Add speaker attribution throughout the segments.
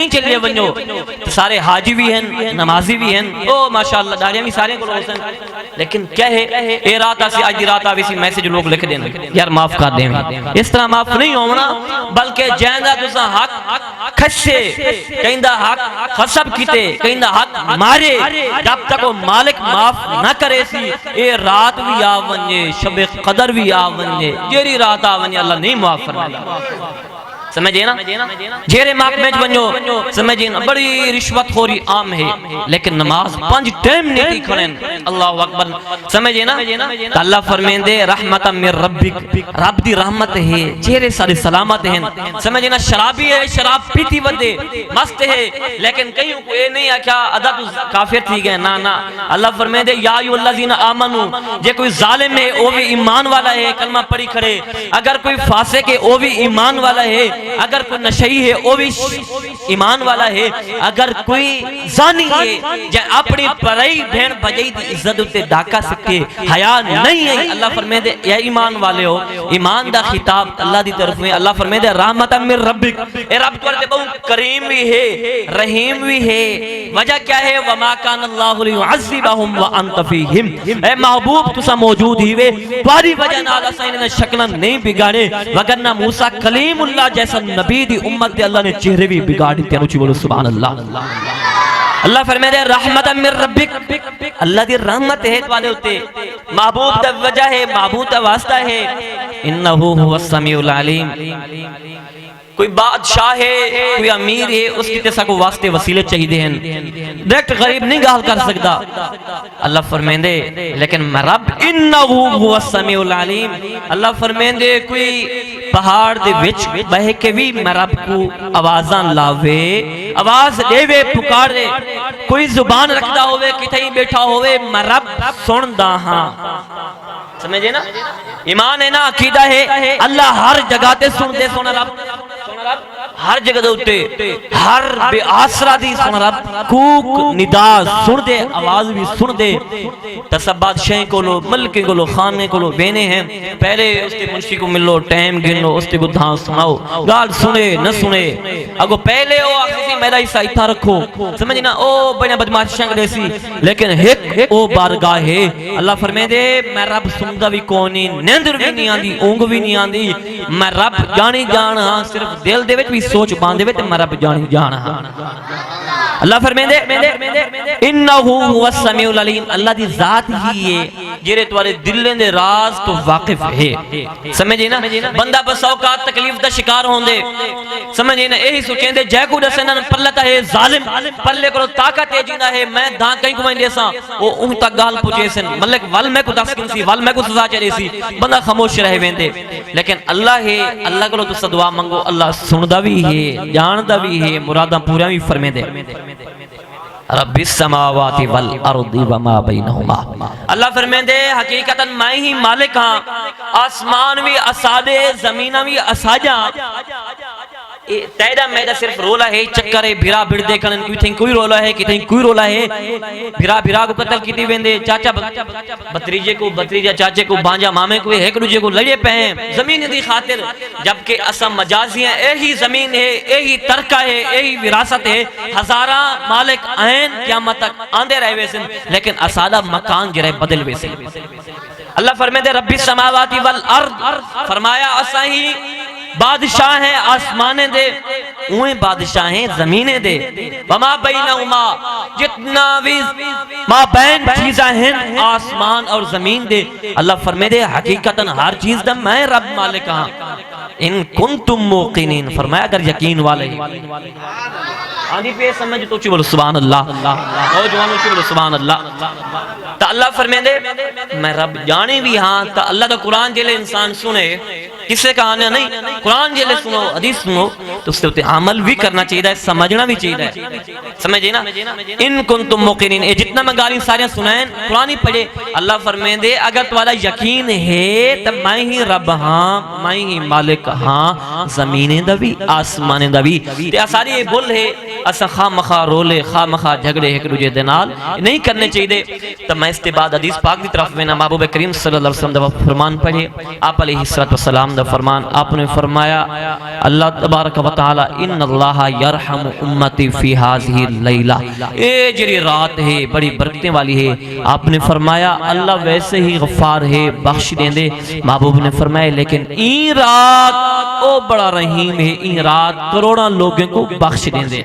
Speaker 1: चलिए वनो तो सारे हाजी भी हैं, नमाजी भी हैं, ओ माशाअल्लाह दाढ़ियां भी सारे को रोशन। लेकिन क्या है ए रात आसी आज दी रात आवी सी मैसेज लोग लिख देन यार माफ कर दें। इस तरह माफ नहीं होना, बल्कि जैंदा तुसा हक खसे कहंदा हक खसब कीते कहंदा हक मारे जब तक वो मालिक माफ ना करे सी ए रात भी आ वने शब कदर भी आ वने जेरी रात आ वने अल्लाह नहीं माफ फरमांदा। समझे ना जेरे महकमे वनो समझे ना बड़ी रिश्वत खोरी आम है, लेकिन नमाज 5 टाइम नहीं खड़ेन। अल्लाह अकबर समझे ना अल्लाह फरमांदे रहमतम मिर रब्बिक रब दी रहमत है चेहरे सारे सलामत हैं। समझे ना शराबी है शराब पीती वदे मस्त है, लेकिन कहीं को ये नहीं आख्या अदा तू काफिर थी गए ना ना। अल्लाह फरमांदे या अय्युहल्लज़ीना आमनू जे कोई जालिम है वो भी ईमान वाला है कलमा पढ़ी खड़े, अगर कोई फासिक है वो भी ईमान वाला है, अगर कोई नशई है वो भी ईमान वाला है, अगर कोई जानी है जे अपनी पराई बहन भजई दी इज्जत उते डाका सके हया नहीं है। अल्लाह फरमांदे या ईमान वाले हो, ईमान दा खिताब अल्लाह दी तरफ में। अल्लाह फरमांदे रहमतम मिर रब्बिक ए रब तोरे बहुत करीम भी है रहीम भी है। वजह क्या है वमा कान अल्लाहु लियुअज़्ज़िबहुम व अंत फीहिम ए महबूब तुसा मौजूद ही वे तुम्हारी वजह नाल असां ने शक्लन नहीं बिगाड़े, वगरना मूसा कलीमुल्लाह जैसा नबी दी उम्मत दे अल्लाह ने चेहरे भी बिगाड़ दिए। ऊंची बोलो सुभान अल्लाह। अल्लाह फरमाते रहमतम मिर रब्बिक अल्लाह दी रहमत है तुम्हारे उते, महबूब दा वजह है महबूब दा वास्ता है। इन्नहु हुवस समीउल अलीम कोई बादशाह है कोई अमीर है उसकी तेसा को वास्ते वसीले चाहिए हैं, डायरेक्ट गरीब नहीं गाल कर सकता। अल्लाह फरमांदे लेकिन मैं रब इन्नहु हुवस समीउल अलीम अल्लाह फरमांदे कोई पहाड़ दे विच बह के भी मैं रब को आवाज़ां लावे आवाज देवे पुकारे, कोई जुबान रखदा होवे किथे ही बैठा होवे मैं रब सुनदा हां। समझे ना ईमान है ना अकीदा है अल्लाह हर जगह ते सुनदे सुन रब हर जगह उत्ते हर बेआसरा दी सुन रब कूक निदा सुन दे आवाज भी सुन दे। तसब बादशाह कोलो मलके कोलो खाने कोलो बेने हैं पहले उसके मुंशी को मिलो टाइम गिनो उसके को धां सुनाओ गाल सुने न सुने अगो पहले ओ आखिरी मेरा हिस्सा इथा रखो। समझ ना ओ बने बदमाश देसी, लेकिन एक ओ बारगाह है अल्लाह फरमांदे मैं रब सुनदा भी कोई नहीं नींद भी नहीं आंदी ऊंग भी नहीं आंदी मैं रब जानी जान हां सिर्फ दिल दे विच भी सोच बांधे वे ते मैं रब जानी जान हां। अल्लाह फरमांदे इन्नहु हुवस समीउल अलीम अल्लाह दी जात ही है जेरे तुम्हारे दिल दे राज तो वाकिफ है। समझे ना बंदा बस औकात तकलीफ दा शिकार होंदे समझे ना यही सोचेंदे जय को दसना पल्लता है जालिम पल्ले करो ताकत है जिंदा है मैं धा कहीं को मैं सा ओ उन तक गाल पूछे सन मलक वल मैं को दस किसी वल मैं को सजा चले सी बंदा खामोश रह वेंदे। लेकिन अल्लाह है अल्लाह को तो दुआ मंगो अल्लाह सुनदा भी है जानदा भी है मुरादा पूरा भी फरमांदे रब्बिस समावाति वल अर्दि वमा बैनहुमा अल्लाह फरमांदे हकीकतन मैं ही मालिक हां आसमान भी असादे जमीन भी असाजा तैदा मैदा सिर्फ रोला है चक्कर है भिरा भिड़ देखन कोई रोला है कि कोई रोला है भिरा भिरा को कत्ल कीती वेंदे चाचा भतीजे को भतीजा चाचे को बांजा मामे को एक दूजे को लड़े पे जमीन दी खातिर, जबकि असम मजाजी है यही जमीन है यही तरका है यही विरासत है हजारा मालिक आन क़यामत तक आंदे रहे वैसे लेकिन असादा मकान जरे बदल वैसे। अल्लाह फरमाते रब्बिस समावाति वल अर्द फरमाया असा ही बादशाह है आसमाने दे उए बादशाह है जमीने दे वमा बैनहुमा जितना भी मा बैन चीज़ें हैं आसमान और जमीन दे। अल्लाह फरमाते हकीकतन हर चीज दा मैं रब मालिक हां इन कुंतुम मुकिनीन फरमाया अगर यकीन वाले आंधी पे समझ तो ची बोलो सुभान अल्लाह ओ जवानों ची बोलो सुभान अल्लाह। तो अल्लाह फरमाते मैं रब जाने भी हां तो अल्लाह दा कुरान जेले इंसान सुने किससे कहानी नहीं कुरान जेले सुनो हदीस सुनो तो उसके ऊपर अमल भी करना चाहिए समझना भी चाहिए। समझे ना इन कुंतुम मुकिनीन ये जितना मैं गाली सारे सुनाएं कुरान ही पढ़े। अल्लाह फरमाते अगर तुम्हारा यकीन है तो मैं ही रब हां मैं ही मालिक हां जमीने दा भी आसमाने दा भी। ते सारी ये बोल है असा खामखा रोले खामखा झगड़े एक दूजे दे नाल नहीं करने चाहिए। तो मैं इसके बाद हदीस पाक की तरफ में ना महबूब करीम सल्लल्लाहु अलैहि वसल्लम दा फरमान पढ़े। आप अलैहिस्सलातु वस्सलाम दा फरमान आपने फरमाया अल्लाह तबारक व तआला इन्नल्लाह यरहमु उम्मती फी हाज़िही लैला, ये जरी रात है बड़ी बरकतें वाली है। आपने फरमाया अल्लाह वैसे ही गफ्फार है, बख्श देंदे। महबूब ने फरमाया लेकिन ई रात ओ बड़ा रहीम है, ई रात करोड़ों लोगों को बख्श देंदे।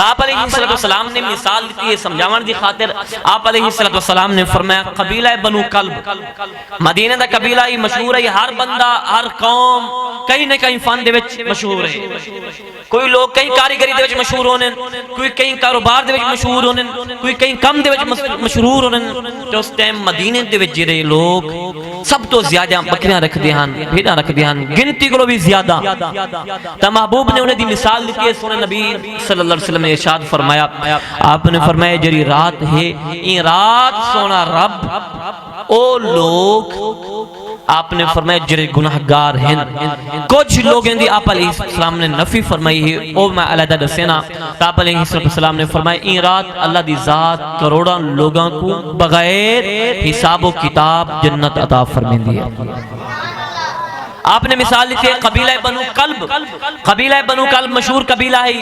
Speaker 1: आप अलैहिस्सलाम ने मिसाल दी है समझावन दी खातिर। आप अलैहिस्सलाम ने फरमाया कबीला बनु कल्ब मदीने दा कबीला ही मशहूर है। हर बंदा हर कौम कहीं न कहीं फन दे विच मशहूर है। कोई लोग कहीं कारीगरी दे विच मशहूर होने, कोई कहीं कारोबार दे विच मशहूर होने, कोई कहीं कम दे विच मशहूर होने। तो उस टाइम मदीने दे विच जेड़े लोग सब तो ज्यादा बकरियां रखदे हन, भेड़ां रखदे हन, गिनती कोलों भी ज्यादा। तो महबूब ने उन्हें दी मिसाल दी है। सोने नबी सल्लल्लाहु अलैहि वसल्लम ने इरशाद फरमाया, आपने फरमाया जरी रात है ये रात सोना रब ओ लोग आपने फरमाया जरे गुनाहगार हैं। कुछ लोगों की आप अलैहिस्सलाम ने नफी फरमाई है, ओ मैं अलहदा दसेना। आप अलैहिस्सलाम ने फरमाया ई रात अल्लाह दी जात करोड़ों लोगों को बगैर हिसाब किताब जन्नत अता फरमाती है। आपने मिसाल दी थी कबीला बनु कल्ब। कबीला बनु कल्ब मशहूर कबीला है,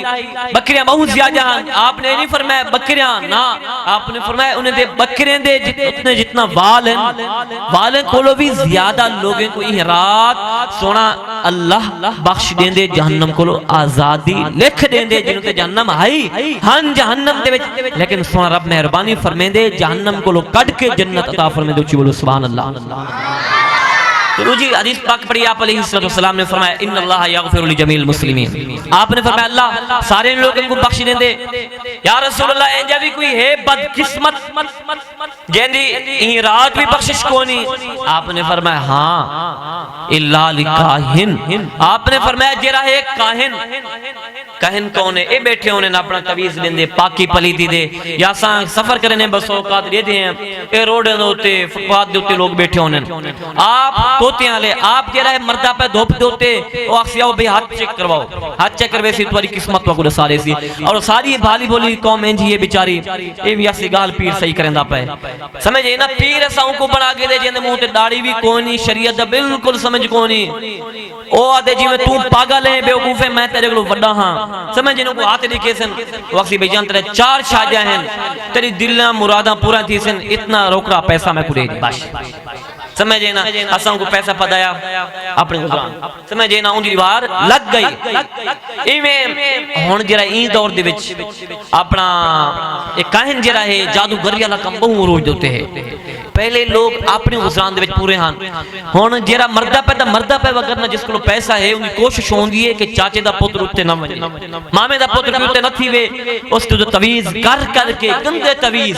Speaker 1: बकरियां बहुत ज्यादा हैं। आपने नहीं फरमाया बकरियां ना, आपने फरमाया उन्हें दे बकरियां दे जितने जितना वाल हैं, वाले कोलो भी ज्यादा लोगों को ये रात सोना अल्लाह बख्श देंदे, जहन्नम कोलो आजादी लिख देंदे। जिन्हों ते जहन्नम आई हन जहन्नम दे विच, लेकिन सोना रब मेहरबानी फरमेंदे जहन्नम कोलो कट के जन्नत अता फरमेंदे। उच्ची बोलो सुभान अल्लाह। तो जी हदीस पाक पढ़ी। आप अलैहिस्सलाम ने फरमाया इन्नल्लाह यगफिरु लिजमील मुस्लिमीन। आपने फरमाया अल्लाह सारे लोगों को बख्श देंदे। या रसूल अल्लाह ऐजा भी कोई है बदकिस्मत जेंदी ई रात भी बख्शिश कोनी? आपने फरमाया हां इल्ला लिकाहिन। आपने फरमाया जेरा है काहिन। काहिन कौन है? ए बैठे होने ना अपना तवीज लेंदे पाकी पलीती दे या सा सफर करने बस औकात देते हैं। ए रोड दे उते फुटपाथ दे उते लोग बैठे होने। आप तोते वाले आप जेरा है मर्दा पे धोप दोते ओ अक्सियाओ भाई हाथ चेक करवाओ, हाथ चेक करवे सी तुम्हारी किस्मत को सारे सी। और सारी भाली बोली कौम इंज ही है बेचारी, ए भी ऐसी गाल पीर सही करंदा पे समझे ना। पीर असां को बना के दे जिंदे मुंह ते दाढ़ी भी कोनी, शरीयत दा बिल्कुल समझ कोनी। ओ आदे जिवें तू पागल है बेवकूफ है, मैं तेरे को बड़ा हां समझ इनको को हाथ नहीं केसन वक्सी बेजान तेरे चार शाजा हैं, तेरी दिल मुरादा पूरा थी सन, इतना रोकड़ा पैसा मैं कुड़े बस समझे ना। असा को पैसा पदाया अपने गुजान समझे ना, उनकी वार लग गई। इवें हुण जरा ई दौर दे विच अपना एक काहिन जरा है जादूगरी वाला काम बहु रोज दोते है। पहले लोग अपने गुजान दे विच पूरे हन। हुण जरा मरदा पे मरदा पे वगरना जिस को पैसा है उनकी कोशिश होंदी है कि चाचे दा पुत्र उत्ते ना वजे, मामे दा पुत्र उत्ते न थी वे, उस तो तवीज कर कर के गंदे तवीज।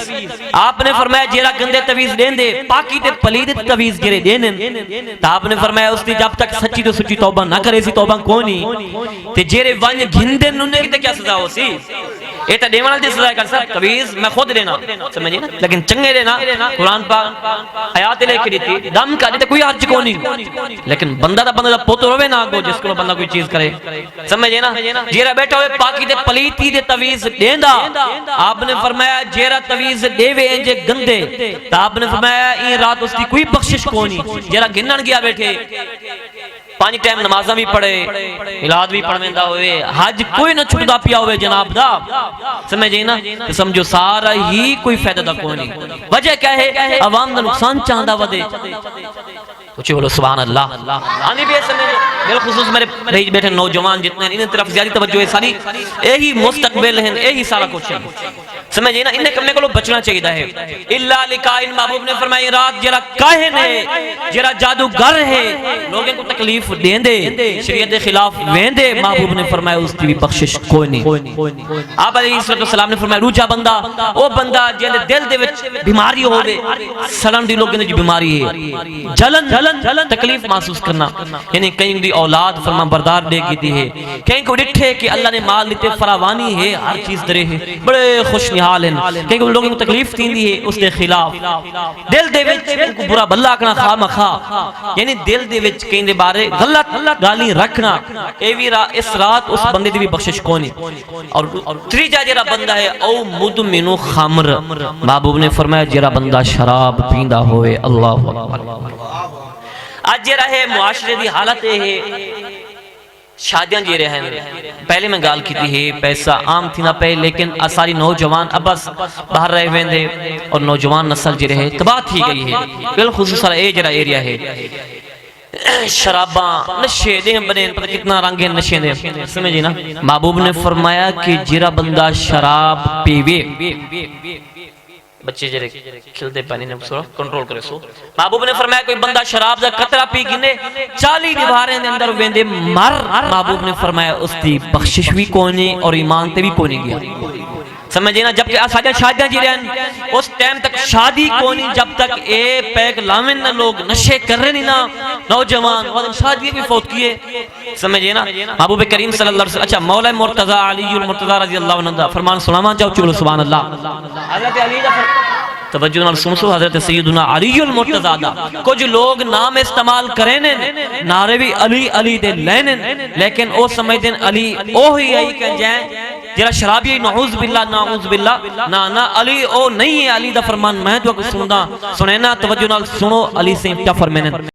Speaker 1: आपने फरमाया जरा गंदे तवीज देंदे पाकी ते पलीद तवीज गिरे देने। तो आपने फरमाया उसने जब तक सच्ची तो सच्ची तौबा ना करे सी तौबा कोनी ते जेरे वन घिंदे नुने की क्या सजा होसी? ए त देवण दी सजा कर सर तवीज मैं खुद देना समझे ना, लेकिन चंगे देना। कुरान पाक आयत लेके दी दम का दे कोई हर्ज कोनी, लेकिन बंदा दा पुत्र होवे ना को जिसको बंदा कोई चीज करे समझे ना। जेरा बैठा होवे पाकी ते पलीती दे तवीज देंदा। आपने फरमाया जेरा तवीज देवे जे गंदे, तो आपने फरमाया ई रात उसकी कोई बख्शिश कोनी। जरा गिनन गया बैठे 5 टाइम नमाज़ा भी पढ़े, मिलाद भी पढ़वेंदा होवे, हज कोई न छुटदा पिया होवे जनाब दा समझे ना, तो समझो सारा ही कोई फायदा दा कोनी। वजह क्या है? अवाम दा नुकसान चाहंदा वदे। उच्ची बोलो सुभान अल्लाह। आनी भी समझ बिलखुसूस मेरे रही बैठे नौजवान जितने इन तरफ ज्यादा तवज्जो है, सारी यही मुस्तकबिल है, यही सारा कुछ है समझे ना। इन्हें करने को बचना चाहिए है। इल्ला लिकाइन महबूब ने फरमाया रात जरा काहिन है, जरा जादूगर है, लोगों को तकलीफ देंदे, शरीयत के खिलाफ वेंदे, महबूब ने फरमाया उसकी भी बख्शिश कोई नहीं। आप अलैहिस्सलाम ने फरमाया रूजा बंदा ओ बंदा जिंदे दिल दे विच बीमारी होवे, सड़न दी लोगों दी बीमारी है, जलन तकलीफ महसूस करना, यानी कहीं दी औलाद फरमा बरदार दे की दी है, कहीं को डिठे कि अल्लाह ने माल दिते फरावानी है, हर चीज दरे है, बड़े खुश हाल हैं कि उन लोगों को तकलीफ थींदी है उसके खिलाफ दिल दे विच बुरा भला आखना खामखा यानी दिल दे विच कहंदे बारे गलत गाली रखना ए भी इस रात उस बंदे दी भी बख्शिश कोनी। और तीजा जेड़ा बंदा है औ मुदमिनु खमर महबूब ने फरमाया जेड़ा बंदा शराब पींदा होवे अल्लाहु अकबर। आज जेड़ा है मुआशरे दी हालत है शादियां जी रहे हैं पहले मैं गाल की है पैसा आम थी ना पे लेकिन सारी नौजवान अब बस बाहर रह वेंदे और नौजवान नस्ल जी रहे तबाह थी गई है बिलखुसूस ए जरा एरिया है शराबा नशे दे बने पता कितना रंग है नशे दे समझी ना। महबूब ने फरमाया कि जेरा बंदा शराब पीवे बच्चे जरे खिलते पानी ने कंट्रोल करे सो महबूब ने फरमाया कोई बंदा शराब दा कतरा पी गिने 40 दीवारें दे अंदर वेंदे मर महबूब ने फरमाया उसकी बख्शिश भी कोनी और ईमान ते भी कोनी गया समझे ना। जबकि साजा शादियां जी रहन उस टाइम तक शादी कोनी जब तक ए पैक लावें ना लोग नशे कर रहे नहीं ना नौजवान और शादी भी फौत किए समझे ना। महबूब करीम सल्लल्लाहु अलैहि वसल्लम अच्छा मौला मुर्तजा अलीउल मुर्तजा रज़ियल्लाहु अन्हु फरमान सुनावा जाओ चलो सुभान अल्लाह। हजरत अली दा तवज्जो नाल सुन सो हजरत सैयदना अलीउल मुर्तजा दा कुछ लोग नाम इस्तेमाल करे ने नारे भी अली अली दे लेने लेकिन ओ समझदे अली ओही आई कह जाए जरा शराबी नऊज़ बिल्लाह ना ना अली ओ नहीं है अली दा फरमान मैं तो सुनदा सुने ना तवज्जो नाल सुनो अली से क्या फरमाने